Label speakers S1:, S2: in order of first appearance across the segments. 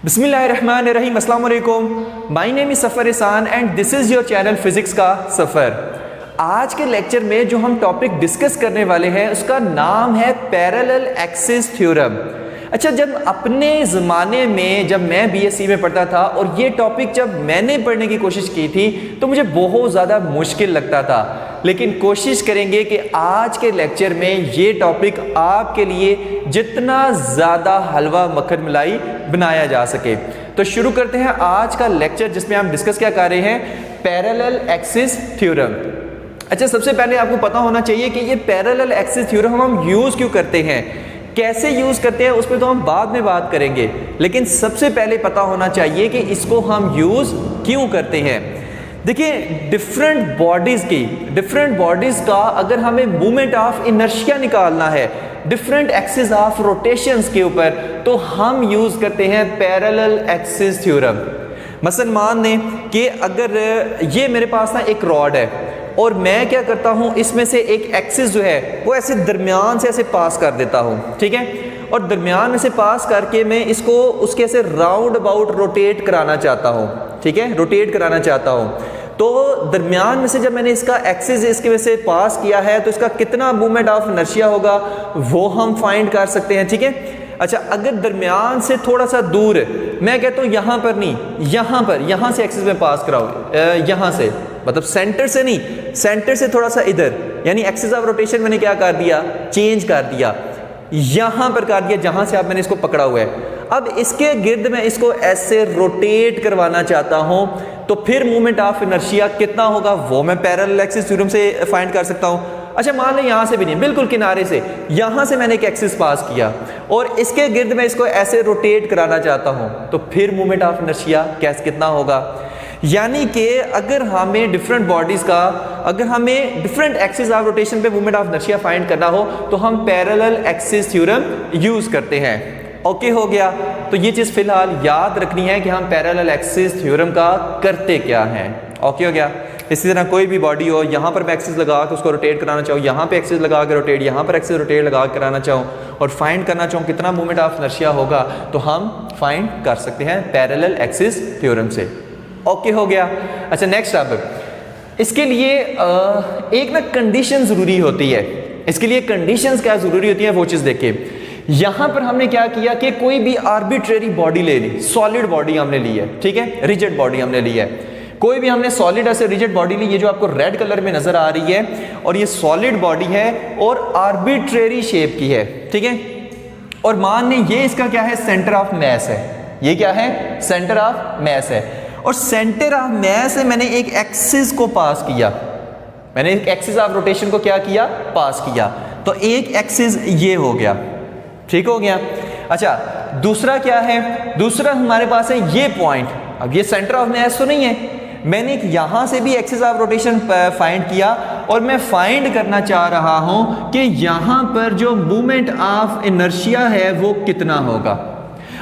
S1: बिस्मिल्लाहिर्रहमानिर्रहीम, अस्सलाम वालेकुम। माय नेम इज़ सफ़र एहसान and this is your channel physics का सफ़र। आज के लेक्चर में जो हम टॉपिक डिस्कस करने वाले हैं उसका नाम है पैरेलल एक्सिस थ्योरम। अच्छा, जब अपने ज़माने में जब मैं बीएससी में पढ़ता था और ये टॉपिक जब मैंने पढ़ने की कोशिश की थी तो मुझे बहुत ज़्यादा मुश्किल लगता था, लेकिन कोशिश करेंगे कि आज के लेक्चर में ये टॉपिक आपके लिए जितना ज़्यादा हलवा मक्खन मलाई बनाया जा सके। तो शुरू करते हैं आज का लेक्चर जिसमें हम डिस्कस क्या कर रहे हैं, पैरेलल एक्सिस थ्योरम। अच्छा, सबसे पहले आपको पता होना चाहिए कि ये पैरेलल एक्सिस थ्योरम हम यूज़ क्यों करते हैं, कैसे यूज़ करते हैं उस पर तो हम बाद में बात करेंगे, लेकिन सबसे पहले पता होना चाहिए कि इसको हम यूज़ क्यों करते हैं। देखिए, डिफरेंट बॉडीज़ का अगर हमें मूवमेंट ऑफ इनर्शिया निकालना है डिफरेंट एक्सिस ऑफ रोटेशंस के ऊपर, तो हम यूज़ करते हैं पैरेलल एक्सिस थ्योरम। मसलन मान लें कि अगर ये मेरे पास ना एक रॉड है और मैं क्या करता हूँ, इसमें से एक एक्सिस जो है वो ऐसे दरमियान से ऐसे पास कर देता हूँ, ठीक है, और दरमियान में से पास करके मैं इसको उसके ऐसे राउंड अबाउट रोटेट कराना चाहता हूँ, ठीक है, रोटेट कराना चाहता हूँ। तो दरमियान में से जब मैंने इसका एक्सिस इसके वजह से पास किया है तो इसका कितना मूवमेंट ऑफ इनर्शिया होगा वो हम फाइंड कर सकते हैं, ठीक है। अच्छा, अगर दरमियान से थोड़ा सा दूर मैं कहता हूँ यहाँ पर नहीं, यहाँ से एक्सिस में पास कराओ, यहाँ से मतलब सेंटर से नहीं, सेंटर से थोड़ा सा इधर, यानी एक्सिस ऑफ रोटेशन मैंने क्या कर दिया, चेंज कर दिया, यहाँ पर कर दिया जहाँ से आप मैंने इसको पकड़ा हुआ है। अब इसके गिर्द मैं इसको ऐसे रोटेट करवाना चाहता हूँ तो फिर मूवमेंट ऑफ इनर्शिया कितना होगा वो मैं पैरेलल एक्सिस थ्योरम से फाइंड कर सकता हूँ। अच्छा, मान लें यहाँ से भी नहीं, बिल्कुल किनारे से, यहाँ से मैंने एक एक्सिस पास किया और इसके गिर्द मैं इसको ऐसे रोटेट कराना चाहता हूँ तो फिर मूवमेंट ऑफ इनर्शिया कैसे कितना होगा। यानी कि अगर हमें डिफरेंट बॉडीज़ का, अगर हमें डिफरेंट एक्सिस ऑफ रोटेशन पे मूवमेंट ऑफ इनर्शिया फाइंड करना हो तो हम पैरेलल एक्सिस थ्योरम यूज़ करते हैं। ओके हो गया, तो ये चीज़ फिलहाल याद रखनी है कि हम पैरेलल एक्सिस थ्योरम का करते क्या हैं। ओके हो गया। इसी तरह कोई भी बॉडी हो, यहाँ पर मैं एक्सिस लगा के उसको रोटेट कराना चाहूँ, यहाँ पे एक्सिस लगा के रोटेट, यहाँ पर एक्सिस रोटेट लगा के कराना चाहूँ और फाइंड करना चाहूँ कितना मूवमेंट ऑफ इनर्शिया होगा, तो हम फाइंड कर सकते हैं पैरेलल एक्सिस थ्योरम से। ओके हो गया। अच्छा, नेक्स्ट अब इसके लिए एक ना कंडीशन ज़रूरी होती है। इसके लिए कंडीशंस क्या ज़रूरी होती हैं वो चीज़ देखिए। यहाँ पर हमने क्या किया कि कोई भी आर्बिट्रेरी बॉडी ले ली, सॉलिड बॉडी हमने ली है, ठीक है, रिजिड बॉडी हमने ली है, कोई भी हमने सॉलिड ऐसे रिजिड बॉडी ली, ये जो आपको रेड कलर में नज़र आ रही है और ये सॉलिड बॉडी है और आर्बिट्रेरी शेप की है, ठीक है, और मान लें ये इसका क्या है, सेंटर ऑफ मैस है, ये क्या है, सेंटर ऑफ मैस है, और सेंटर ऑफ मैस से मैंने एक एक्सिस को पास किया, मैंने एक एक्सिस ऑफ रोटेशन को क्या किया, पास किया, तो एक एक्सिस ये हो गया, ठीक हो गया। अच्छा, दूसरा क्या है, दूसरा हमारे पास है ये पॉइंट। अब ये सेंटर ऑफ मैस तो नहीं है, मैंने यहाँ से भी एक्सिस ऑफ रोटेशन फाइंड किया और मैं फाइंड करना चाह रहा हूँ कि यहाँ पर जो मूवमेंट ऑफ इनर्शिया है वो कितना होगा।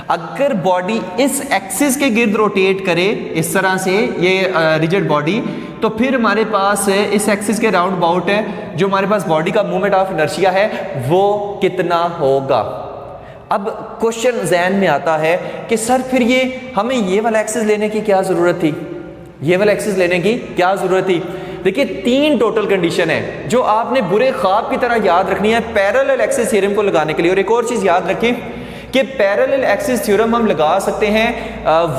S1: अगर बॉडी इस एक्सिस के गिर्द रोटेट करे इस तरह से, ये रिजिड बॉडी, तो फिर हमारे पास इस एक्सिस के राउंड अबाउट है जो हमारे पास बॉडी का मूवमेंट ऑफ इनर्शिया है वो कितना होगा। अब क्वेश्चन ज़हन में आता है कि सर फिर ये हमें ये वाला एक्सिस लेने की क्या ज़रूरत थी, ये वाला एक्सिस लेने की क्या ज़रूरत थी। देखिए, 3 टोटल कंडीशन है जो आपने बुरे ख्वाब की तरह याद रखनी है पैरेलल एक्सिस थ्योरम को लगाने के लिए। और एक और चीज़ याद रखें कि पैरेलल एक्सिस थ्योरम हम लगा सकते हैं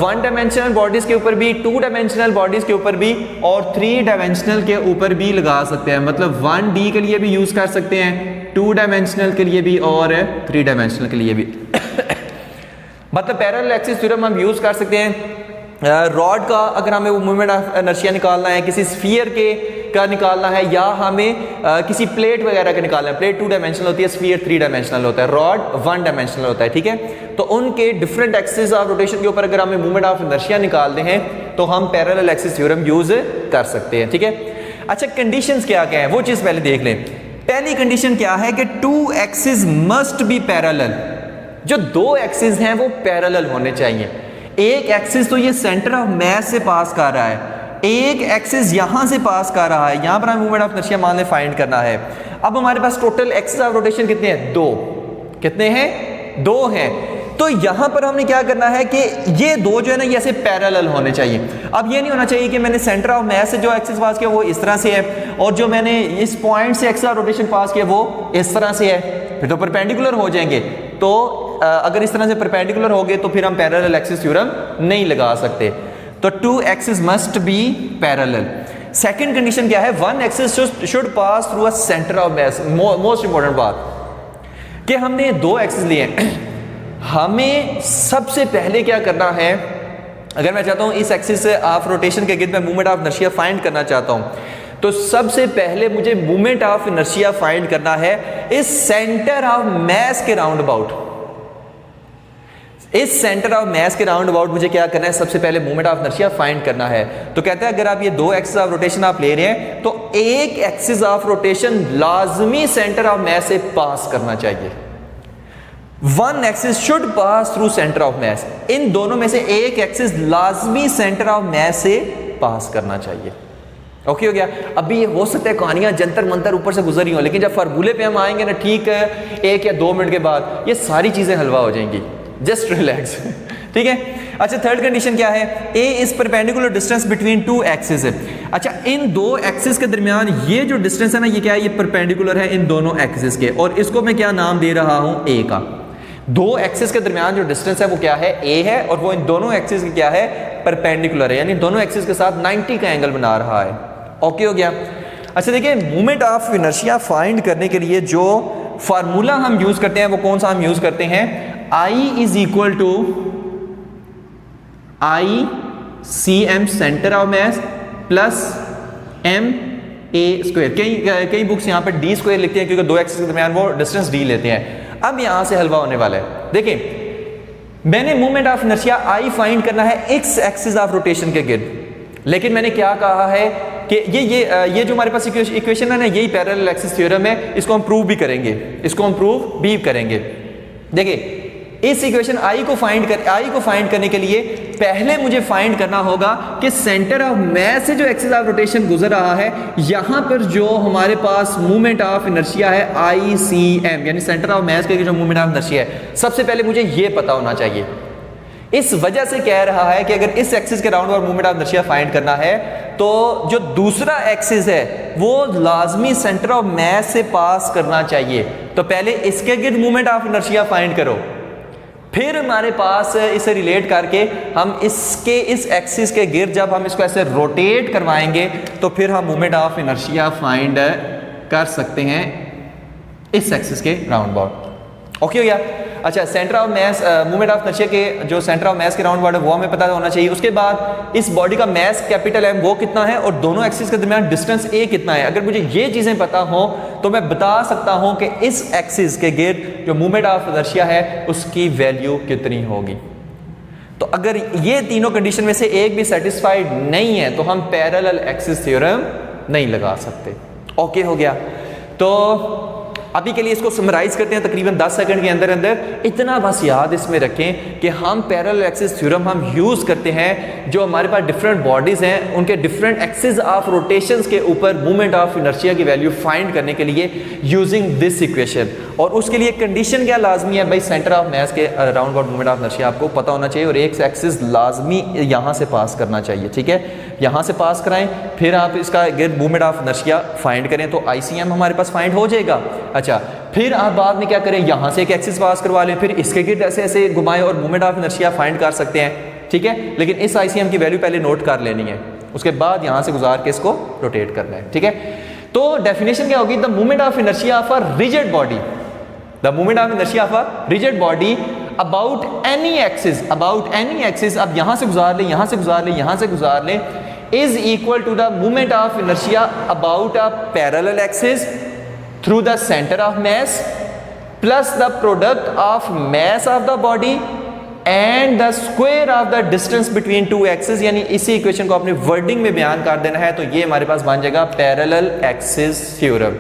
S1: 1 डायमेंशनल बॉडीज़ के ऊपर भी, 2 डायमेंशनल बॉडीज़ के ऊपर भी और 3 डायमेंशनल के ऊपर भी लगा सकते हैं। मतलब 1D के लिए भी यूज़ कर सकते हैं, 2 डायमेंशनल के लिए भी और 3 डायमेंशनल के लिए भी। मतलब पैरेलल एक्सिस थ्योरम हम यूज़ कर सकते हैं रॉड का, अगर हमें वो मूवमेंट ऑफ इनर्शिया निकालना है, किसी स्फीयर के का निकालना है, या हमें किसी प्लेट वगैरह का निकालना है। प्लेट 2 डायमेंशनल होती है, स्फीयर 3 डायमेंशनल होता है, रॉड 1 डायमेंशनल होता है, ठीक है। तो उनके डिफरेंट एक्सिस ऑफ रोटेशन के ऊपर अगर हमें मूवमेंट ऑफ इनर्शिया निकालते हैं तो हम पैरेलल एक्सिस थ्योरम यूज कर सकते हैं, ठीक है। अच्छा, कंडीशंस क्या क्या है वो चीज़ पहले देख लें। पहली कंडीशन क्या है कि 2 एक्सिस मस्ट बी पैरेलल, जो 2 एक्सिस हैं वो पैरेलल होने चाहिए। एक एक्सिस तो ये सेंटर ऑफ मैस से पास कर रहा है, एक एक्सिस यहाँ से पास कर रहा है, यहाँ पर हमें मूवमेंट ऑफ इनर्शिया मान लें फाइंड करना है। अब हमारे पास टोटल एक्सिस ऑफ रोटेशन कितने हैं, 2, कितने हैं, 2 हैं। तो यहां पर हमने क्या करना है कि ये दो जो है ना ये ऐसे पैरेलल होने चाहिए। अब ये नहीं होना चाहिए कि मैंने सेंटर ऑफ मास से जो एक्सिस पास किया वो इस तरह से है और जो मैंने इस पॉइंट से एक्सिस ऑफ रोटेशन पास किया वो इस तरह से है, फिर तो परपेंडिकुलर हो जाएंगे। तो अगर इस तरह से परपेंडिकुलर हो गए तो फिर हम पैरेलल एक्सिस थ्योरम नहीं लगा सकते। तो two axis must be parallel. Second condition क्या है, one axis should pass through a centre of mass. Most important बात कि हमने दो एक्सिस लिए हैं, हमें सबसे पहले क्या करना है, अगर मैं चाहता हूं इस एक्सिस से ऑफ रोटेशन के गिर्द मैं मूवमेंट ऑफ इनर्शिया फाइंड करना चाहता हूं तो सबसे पहले मुझे मूवमेंट ऑफ इनर्शिया फाइंड करना है इस सेंटर ऑफ मास के राउंड अबाउट। इस सेंटर ऑफ मास के राउंड अबाउट मुझे क्या करना है, सबसे पहले मूवमेंट ऑफ इनर्शिया फाइंड करना है। तो कहते हैं अगर आप ये दो एक्सिस ऑफ रोटेशन आप ले रहे हैं तो एक एक्सिस ऑफ रोटेशन लाजमी सेंटर ऑफ मास से पास करना चाहिए। One axis should pass through centre of mass. इन दोनों में से एक एक्सिस लाजमी सेंटर ऑफ मास से पास करना चाहिए। ओके हो गया। अभी ये हो सकता है कहानियां जंतर मंतर ऊपर से गुजरी हो, लेकिन जब फार्मूले पे हम आएंगे ना, ठीक है, 1 या 2 मिनट के बाद ये सारी चीजें हलवा हो जाएंगी। Just relax. ठीक है। अच्छा, थर्ड कंडीशन क्या है, A is perpendicular distance between two axis है। अच्छा, इन दो एक्सिस के दरमियान ये जो डिस्टेंस है ना, ये क्या है, ये परपेंडिकुलर है इन दोनों एक्सिस के, और इसको मैं क्या नाम दे रहा हूं, ए का। दो एक्सिस के दरमियान जो डिस्टेंस है वो क्या है, ए है, और वो इन दोनों एक्सिस की क्या है, परपेंडिकुलर है, यानी दोनों एक्सिस के साथ 90 का एंगल बना रहा है। ओके हो गया। अच्छा देखिए, मूवमेंट ऑफ इनर्शिया फाइंड करने के लिए जो फार्मूला हम यूज करते हैं वो कौन सा हम यूज करते हैं, I is equal to I C M centre of mass plus M A square. कई बुक्स यहाँ पर डी स्क्वायर लिखते हैं क्योंकि दो एक्सिस के दरमियान वो डिस्टेंस डी लेते हैं। अब यहां से हलवा होने वाला है। देखिए, मैंने movement of inertia I find करना है एक्स एक्सिस ऑफ रोटेशन के गिर्द, लेकिन मैंने क्या कहा है कि ये जो हमारे पास इक्वेशन है ना, यही पैरेलल एक्सिस थ्योरम है, इसको हम प्रूव भी करेंगे, इसको हम प्रूव भी करेंगे। देखिए, इस इक्वेशन आई को फाइंड करने के लिए पहले मुझे फाइंड करना होगा कि सेंटर ऑफ मास से जो एक्सिस ऑफ रोटेशन गुजर रहा है, यहां पर जो हमारे पास मूवमेंट ऑफ इनर्शिया है आई सी एम, यानी सेंटर ऑफ मास के जो मूवमेंट ऑफ इनर्शिया है, सबसे पहले मुझे यह पता होना चाहिए। इस वजह से कह रहा है कि अगर इस एक्सिस के राउंड और मूवमेंट ऑफ इनर्शिया फाइंड करना है तो जो दूसरा एक्सिस है वो लाजमी सेंटर ऑफ मास से पास करना चाहिए। तो पहले इसके गिर्द मूवमेंट ऑफ इनर्शिया फाइंड करो, फिर हमारे पास इसे रिलेट करके हम इसके इस एक्सिस के गिर्द जब हम इसको ऐसे रोटेट करवाएंगे तो फिर हम मूवमेंट ऑफ इनर्शिया फाइंड कर सकते हैं इस एक्सिस के राउंड अबाउट। ओके हो गया। अच्छा, centre of mass, movement of inertia के जो सेंटर ऑफ मास के राउंड अबाउट है वो हमें पता होना चाहिए। उसके बाद इस बॉडी का मास कैपिटल एम वो कितना है और दोनों एक्सिस के दरमियान डिस्टेंस ए कितना है। अगर मुझे ये चीजें पता हो तो मैं बता सकता हूं कि इस एक्सिस के गिर्द जो मूवमेंट ऑफ इनर्शिया है उसकी वैल्यू कितनी होगी। तो अगर ये तीनों कंडीशन में से एक भी सेटिस्फाइड नहीं है तो हम पैरेलल एक्सिस थ्योरम नहीं लगा सकते। ओके हो गया। तो अभी के लिए इसको समराइज करते हैं तकरीबन 10 सेकंड के अंदर अंदर। इतना बस याद इसमें रखें कि हम पैरेलल एक्सिस थ्योरम हम यूज करते हैं जो हमारे पास डिफरेंट बॉडीज हैं उनके डिफरेंट एक्सिस ऑफ रोटेशंस के ऊपर मूवमेंट ऑफ इनर्शिया की वैल्यू फाइंड करने के लिए यूजिंग दिस इक्वेशन। और उसके लिए कंडीशन क्या लाजमी है भाई, सेंटर ऑफ मास के round about movement of inertia आपको पता होना चाहिए और एक एक्सिस लाजमी यहाँ से पास करना चाहिए। ठीक है, यहाँ से पास कराएं, फिर आप इसका गिर्द मूवमेंट ऑफ इनर्शिया फाइंड करें तो ICM हमारे पास फाइंड हो जाएगा। अच्छा, फिर आप बाद में क्या करें, यहाँ से एक एक्सिस पास करवा लें, फिर इसके गिर्द ऐसे ऐसे घुमाएं और मूवमेंट ऑफ इनर्शिया फाइंड कर सकते हैं। ठीक है, लेकिन इस ICM की वैल्यू पहले नोट कर लेनी है, उसके बाद यहाँ से गुजार के इसको रोटेट करना है। ठीक है, तो डेफिनेशन क्या होगी, the movement of inertia of a rigid body, the movement of inertia of a rigid body about any axis, अब यहाँ से गुजार लें, यहाँ से गुजार लें, यहाँ से गुजार लें, is equal to the moment of inertia about a parallel axis through the center of mass plus the product of mass of the body and the square of the distance between two axes। यानी इसी equation को अपनी wording में बयान कर देना है तो ये हमारे पास बन जाएगा पैरेलल एक्सिस थ्योरम।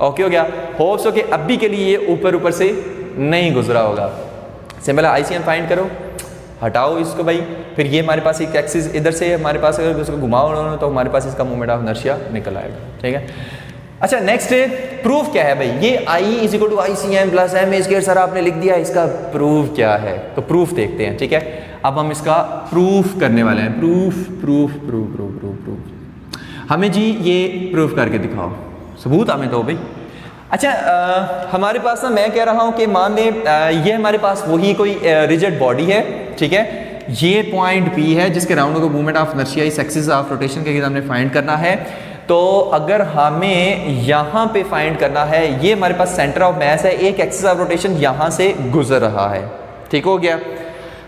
S1: ओके हो गया। होप सो कि अभी के लिए ये ऊपर ऊपर से नहीं गुजरा होगा। सिंपल ICM फाइंड करो, हटाओ इसको भाई, फिर ये हमारे पास एक एक्सिस इधर से हमारे पास अगर उसको घुमाओ तो हमारे पास इसका मूवमेंट ऑफ इनर्शिया निकल आएगा। ठीक है, अच्छा नेक्स्ट प्रूफ क्या है भाई, ये I is equal to I C M plus M A square sir आपने लिख दिया, इसका प्रूफ क्या है? तो प्रूफ देखते हैं, ठीक है। अब हम इसका प्रूफ करने वाले हैं, proof proof proof proof proof proof हमें जी ये प्रूफ करके दिखाओ, सबूत हमें दो भाई। अच्छा हमारे पास ना, मैं कह रहा हूँ कि मान लें ये हमारे पास वही कोई रिजिड बॉडी है, ठीक है। ये पॉइंट पी है जिसके राउंड को मूवमेंट ऑफ इनर्शिया इस एक्सिस ऑफ रोटेशन के हमने फाइंड करना है। तो अगर हमें यहाँ पे फाइंड करना है, ये हमारे पास सेंटर ऑफ मैस है, एक एक्सिस ऑफ रोटेशन यहाँ से गुजर रहा है, ठीक हो गया।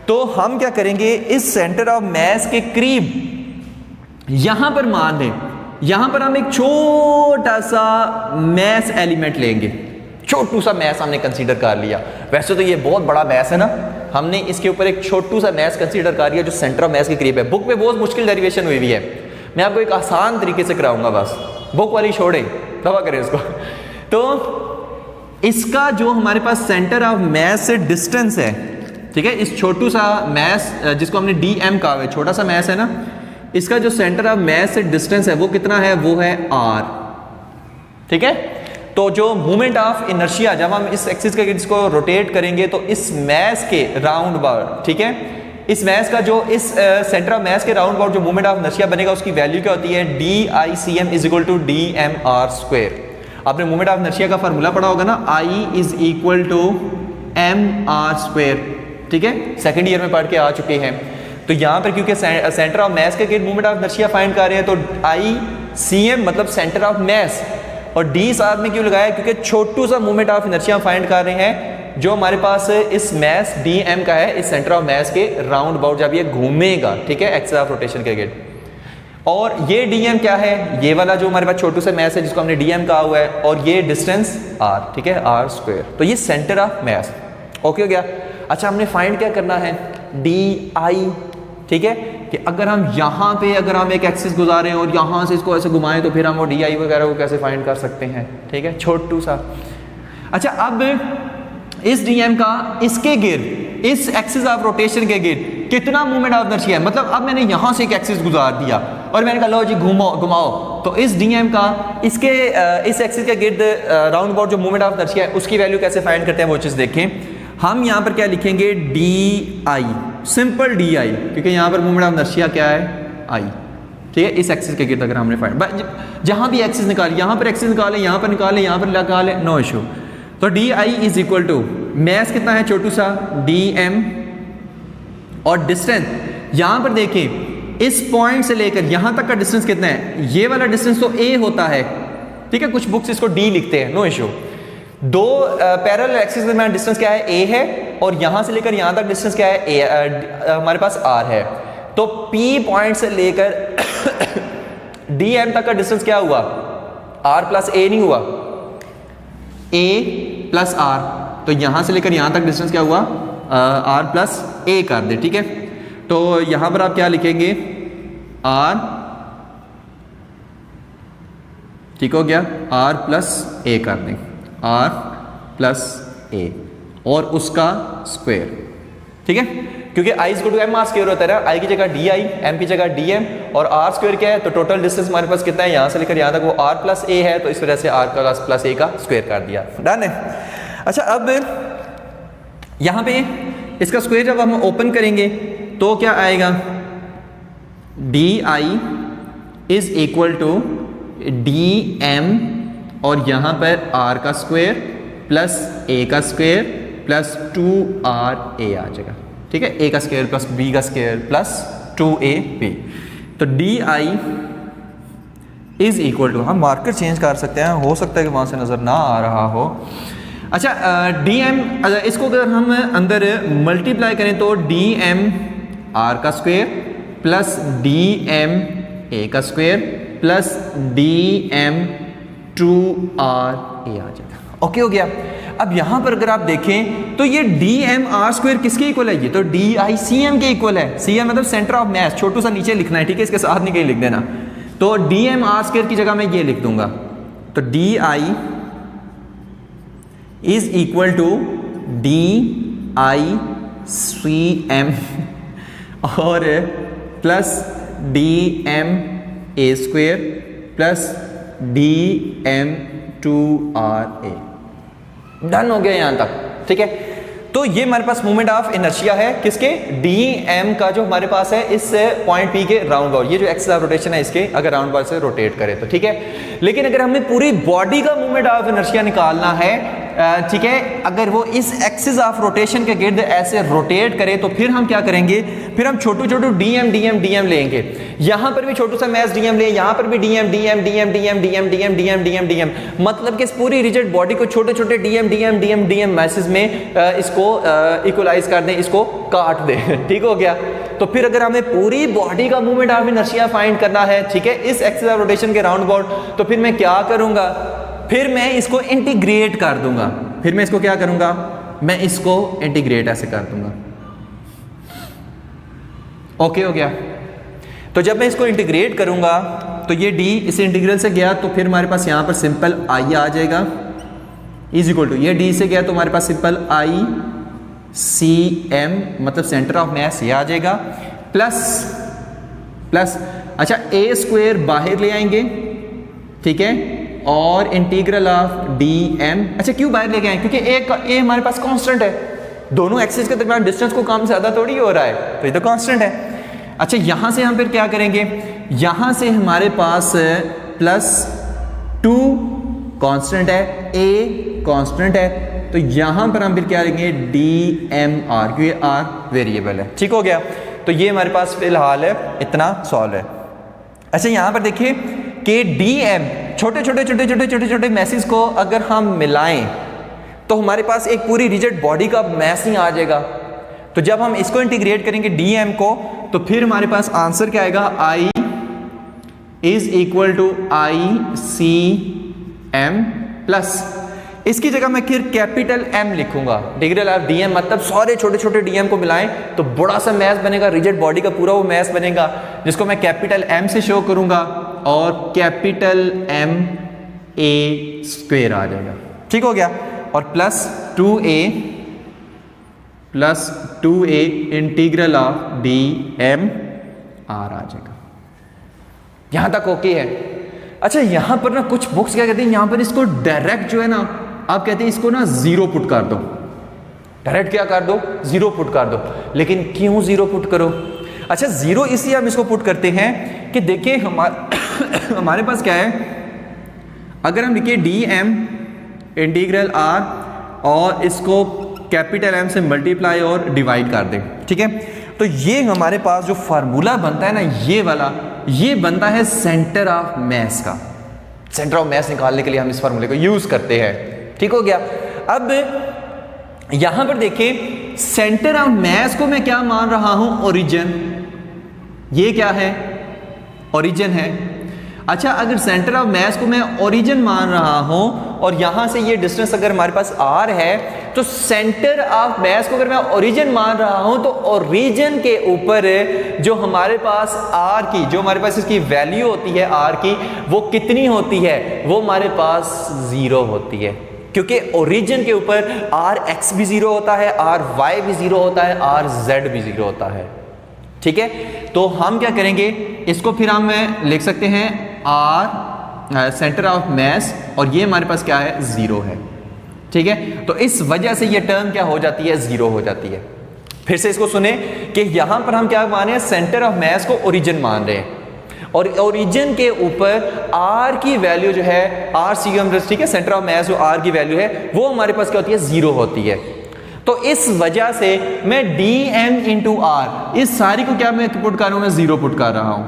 S1: तो हम क्या करेंगे, इस सेंटर ऑफ मैस के करीब यहाँ पर मान लें, यहाँ पर हम एक छोटा सा मैस एलिमेंट लेंगे, छोटू सा मैस हमने कंसीडर कर लिया। वैसे तो ये बहुत बड़ा मैस है ना, हमने इसके ऊपर एक छोटू सा मैस कंसीडर कर लिया जो सेंटर ऑफ मैस के करीब है। बुक में बहुत मुश्किल डेरिवेशन हुई हुई है, मैं आपको एक आसान तरीके से कराऊंगा, बस बुक वाली छोड़े, दवा करें इसको। तो इसका जो हमारे पास सेंटर ऑफ मैस से डिस्टेंस है, ठीक है, इस छोटू सा मैस जिसको हमने डी एम कहा है, छोटा सा मैस है ना, इसका जो सेंटर ऑफ मैस से डिस्टेंस है वो कितना है, वो है आर, ठीक है। तो जो मूवमेंट ऑफ इनर्शिया, जब हम इस एक्सिस के इसको रोटेट करेंगे तो इस मैस के राउंड अबाउट, ठीक है, इस मैस का जो इस सेंटर ऑफ मैस के राउंड अबाउट जो मूवमेंट ऑफ इनर्शिया बनेगा उसकी वैल्यू क्या होती है, D I C M is equal to D M R square. आपने मूवमेंट ऑफ इनर्शिया का फार्मूला पढ़ा होगा ना, I is equal to M R square, ठीक है, सेकेंड ईयर में पढ़ के आ चुके हैं। तो यहाँ पर क्योंकि सेंटर ऑफ मैस के मूवमेंट ऑफ इनर्शिया फाइंड कर रहे हैं, तो आई सी एम मतलब सेंटर ऑफ मैस, और डी साथ में क्यों लगाया, क्योंकि छोटू सा मूवमेंट ऑफ इनर्शिया फाइंड कर रहे हैं जो हमारे पास इस मैस डी एम का है, इस सेंटर ऑफ मैस के राउंड अबाउट जब ये घूमेगा, ठीक है, एक्सिस ऑफ रोटेशन के गेट। और ये डी एम क्या है, ये वाला जो हमारे पास छोटू सा मैस है जिसको हमने डी एम कहा हुआ है, और ये डिस्टेंस आर, ठीक है, आर स्क्वायर। तो ये सेंटर ऑफ मैस, ओके हो गया। अच्छा हमने फाइंड क्या करना है, डी आई, ठीक है, कि अगर हम यहाँ पे अगर हम एक एक्सिस गुजारें और यहाँ से इसको ऐसे घुमाएं तो फिर हम वो डी आई वगैरह को कैसे फाइंड कर सकते हैं, ठीक है, छोटू सा। अच्छा अब इस डीएम का इसके गिर्द, इस एक्सिस ऑफ रोटेशन के गिर्द कितना मूवमेंट ऑफ इनर्शिया है, मतलब अब मैंने यहाँ से एक एक्सिस गुजार दिया और मैंने कहा लो जी घुमाओ, तो इस डीएम का इसके इस एक्सिस के गिर्द राउंड अबाउट जो मूवमेंट ऑफ इनर्शिया है उसकी वैल्यू कैसे फाइंड करते हैं वो चीज़ देखें। हम यहाँ पर क्या लिखेंगे, D I, simple D I, क्योंकि यहाँ पर मूवमेंट ऑफ इनर्शिया क्या है, आई, ठीक है, इस एक्सिस के गिर्द अगर हमने फाइंड, जहाँ भी एक्सिस निकाले, यहाँ पर एक्सिस निकाले, यहाँ पर निकाले, यहाँ पर निकाले, नो इशू। तो D I is equal to mass कितना है, छोटू सा डी एम, और डिस्टेंस यहाँ पर देखें इस पॉइंट से लेकर यहाँ तक का डिस्टेंस कितना है, ये वाला डिस्टेंस तो ए होता है, ठीक है, कुछ बुक्स इसको डी लिखते हैं, नो इशू। दो पैरेलल एक्सिस के दरमियान डिस्टेंस क्या है, ए है, और यहाँ से लेकर यहाँ तक डिस्टेंस क्या है, ए हमारे पास आर है। तो पी पॉइंट से लेकर डी एम तक का डिस्टेंस क्या हुआ, आर प्लस ए नहीं हुआ, ए प्लस आर, तो यहां से लेकर यहां तक डिस्टेंस क्या हुआ, आर प्लस ए कर दे, ठीक है। तो यहां पर आप क्या लिखेंगे, आर, ठीक हो गया, आर प्लस ए कर दें, आर प्लस ए और उसका स्क्वायर, ठीक है, क्योंकि I is equal to M R square होता है ना, आई की जगह डी आई, एम की जगह डी एम, और आर स्क्वायर क्या है, तो टोटल डिस्टेंस हमारे पास कितना है, यहाँ से लेकर यहाँ तक वो आर प्लस ए है, तो इस वजह से आर का प्लस ए का स्क्वायर कर दिया, डन है। अच्छा अब यहाँ पे इसका स्क्वायर जब हम ओपन करेंगे तो क्या आएगा, D I is equal to D M, और यहाँ पर आर का स्क्वायर प्लस ए का स्क्वायर प्लस 2r a आ जाएगा, ठीक है, a का स्क्वायर प्लस b का स्क्वायर प्लस 2ab। तो D I is equal to, हम मार्कर चेंज कर सकते हैं, हो सकता है कि वहाँ से नज़र ना आ रहा हो। अच्छा डी एम, इसको अगर हम अंदर मल्टीप्लाई करें तो डी एम आर का square plus D M A का square plus D M 2r a आ जाएगा, ओके हो गया। अब यहां पर अगर आप देखें तो ये डी एम आर स्क्वायर किसके इक्वल है, ये तो डी आई सी एम के इक्वल है, सी एम मतलब सेंटर ऑफ मैस, छोटू सा नीचे लिखना है, ठीक है, इसके साथ नहीं कहीं लिख देना। तो डी एम आर स्क्वायर की जगह मैं ये लिख दूंगा, तो D I is equal to D I C M और plus D M A square plus dm2ra। Done हो गया यहां तक, ठीक है। तो ये हमारे पास मोमेंट ऑफ इनर्शिया है किसके, dm का जो हमारे पास है इस पॉइंट P के राउंड अबाउट, ये जो एक्सिस ऑफ रोटेशन है इसके अगर राउंड अबाउट से रोटेट करे तो, ठीक है। लेकिन अगर हमें पूरी बॉडी का मोमेंट ऑफ इनर्शिया निकालना है, ठीक है, अगर वो इस एक्सिस ऑफ रोटेशन के गिर्द ऐसे रोटेट करे तो फिर हम क्या करेंगे, फिर हम छोटू छोटू dm dm dm लेंगे। यहां पर भी छोटू सा मैस dm ले, यहां पर भी dm dm dm dm dm dm dm dm dm, मतलब कि इस पूरी रिजिड बॉडी को छोटे छोटे dm dm dm dm message में इसको इक्वलाइज कर दें, इसको काट दें, ठीक हो गया। तो फिर अगर हमें पूरी बॉडी का मूवमेंट ऑफ इनर्शिया फाइंड करना है, ठीक है, इस एक्सिस ऑफ रोटेशन के राउंड अबाउट, तो फिर मैं क्या करूंगा, फिर मैं इसको इंटीग्रेट कर दूंगा। फिर मैं इसको क्या करूंगा, मैं इसको इंटीग्रेट ऐसे कर दूंगा। ओके हो गया। तो जब मैं इसको इंटीग्रेट करूंगा तो ये d इस इंटीग्रल से गया तो फिर हमारे पास यहां पर सिंपल i आ जाएगा, इज इक्वल टू ये d से गया तो हमारे पास सिंपल i cm मतलब सेंटर ऑफ मास ये आ जाएगा, प्लस अच्छा a स्क्वायर बाहर ले आएंगे, ठीक है, और इंटीग्रल ऑफ dm, अच्छा क्यों बाहर लेके आए, क्योंकि a हमारे पास कांस्टेंट है, दोनों एक्सिस के दरमियान डिस्टेंस को कम ज्यादा थोड़ी हो रहा है, तो ये तो कांस्टेंट है। अच्छा यहां से हम फिर क्या करेंगे, यहां से हमारे पास +2 कांस्टेंट है, a कांस्टेंट है, तो यहां पर हम फिर क्या लेंगे dmr, क्योंकि r वेरिएबल है, ठीक हो गया। तो ये हमारे पास फिलहाल है इतना सॉल्व है। अच्छा यहां पर देखिए कि dm छोटे छोटे मैसेज को अगर हम मिलाएं तो हमारे पास एक पूरी रिजिड बॉडी का मैस ही आ जाएगा। तो जब हम इसको इंटीग्रेट करेंगे dm को तो फिर हमारे पास आंसर क्या आएगा, i is equal to ICM plus इसकी जगह मैं फिर कैपिटल M लिखूंगा, इंटीग्रल ऑफ dm मतलब सारे छोटे छोटे dm को मिलाएं तो बड़ा सा मैस बनेगा, रिजिड बॉडी का पूरा वो मैस बनेगा जिसको मैं कैपिटल M से शो करूंगा और कैपिटल M A स्क्वायर आ जाएगा, ठीक हो गया, और plus 2a integral of dm r आ जाएगा। यहां तक ओके है। अच्छा यहां पर ना कुछ बुक्स क्या कहते हैं, यहां पर इसको डायरेक्ट जो है ना आप कहते हैं इसको ना जीरो पुट कर दो, डायरेक्ट क्या कर दो, जीरो पुट कर दो। लेकिन क्यों जीरो पुट करो, अच्छा जीरो इसलिए हम इसको पुट करते हैं कि देखिए हमारे पास क्या है, अगर हम लिखिए dm इंटीग्रल r और इसको कैपिटल M से मल्टीप्लाई और डिवाइड कर दें, ठीक है, तो ये हमारे पास जो फार्मूला बनता है ना ये वाला, ये बनता है सेंटर ऑफ मास का। सेंटर ऑफ मास निकालने के लिए हम इस फार्मूले को यूज करते हैं, ठीक हो गया। अब यहां पर देखिए सेंटर ऑफ मास को मैं क्या मान रहा हूं, ओरिजिन, ये क्या है, ओरिजिन है। अच्छा अगर सेंटर ऑफ मास को मैं ओरिजिन मान रहा हूं और यहां से ये डिस्टेंस अगर हमारे पास r है तो सेंटर ऑफ मास को अगर मैं ओरिजिन मान रहा हूं तो ओरिजिन के ऊपर जो हमारे पास r की, जो हमारे पास इसकी वैल्यू होती है r की, वो कितनी होती है, वो हमारे पास 0 होती है, क्योंकि ओरिजिन के ऊपर rx भी 0 होता है, ry भी 0 होता है, rz भी 0 होता है, ठीक है। तो हम क्या करेंगे, इसको फिर हम लिख सकते हैं r सेंटर ऑफ मास और ये हमारे पास क्या है, 0 है, ठीक है। तो इस वजह से ये टर्म क्या हो जाती है, 0 हो जाती है। फिर से इसको सुने कि यहां पर हम क्या मान रहे हैं, सेंटर ऑफ मास को ओरिजिन मान रहे हैं और ओरिजिन के ऊपर r की वैल्यू जो है RCM, ठीक है, सेंटर ऑफ मास जो r की वैल्यू है वो हमारे पास क्या होती है, 0 होती है। तो इस वजह से मैं dm इंटू r इस सारी को क्या मैं पुट कर रहा हूं, मैं 0 पुट कर रहा हूं,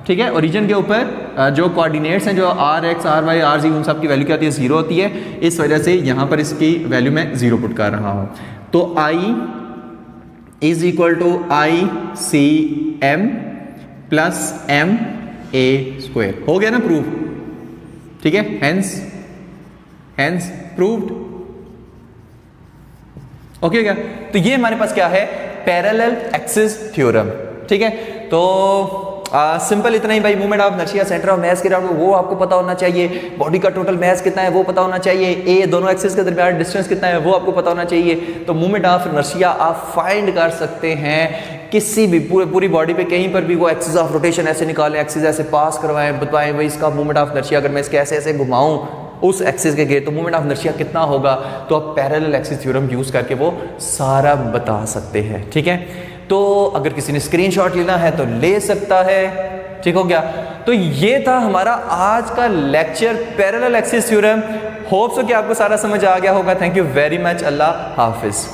S1: ठीक है। ओरिजिन के ऊपर जो कोऑर्डिनेट्स हैं, जो rx ry rz, उन सब की वैल्यू क्या होती है, 0 होती है। इस वजह से यहां पर इसकी वैल्यू मैं 0 पुट कर रहा हूं। तो i is equal to ICM plus MA square, हो गया ना प्रूफ, ठीक है, हेंस प्रूव्ड, ओके क्या। तो ये हमारे पास क्या है, पैरेलल एक्सिस थ्योरम, ठीक है। तो सिंपल इतना ही भाई, movement of inertia centre of मास के अराउंड वो आपको पता होना चाहिए, बॉडी का टोटल मास कितना है वो पता होना चाहिए, ए दोनों एक्सिस के दरमियान डिस्टेंस कितना है वो आपको पता होना चाहिए। तो मूवमेंट ऑफ इनर्शिया आप फाइंड कर सकते हैं किसी भी पूरी बॉडी पे कहीं पर भी, वो एक्सिस ऑफ रोटेशन ऐसे निकालें, एक्सिस ऐसे पास करवाएं, बताएं भाई इसका मूवमेंट ऑफ इनर्शिया अगर मैं इसके ऐसे ऐसे घुमाऊं उस एक्सिस के तो मूवमेंट ऑफ इनर्शिया कितना होगा, तो आप पैरेलल एक्सिस थ्योरम यूज करके वो सारा बता सकते हैं। ठीक है, तो अगर किसी ने स्क्रीनशॉट लेना है तो ले सकता है। ठीक हो गया, तो ये था हमारा आज का lecture parallel axis theorem. Hope so कि आपको सारा समझ आ गया होगा। Thank you very much, Allah Hafiz.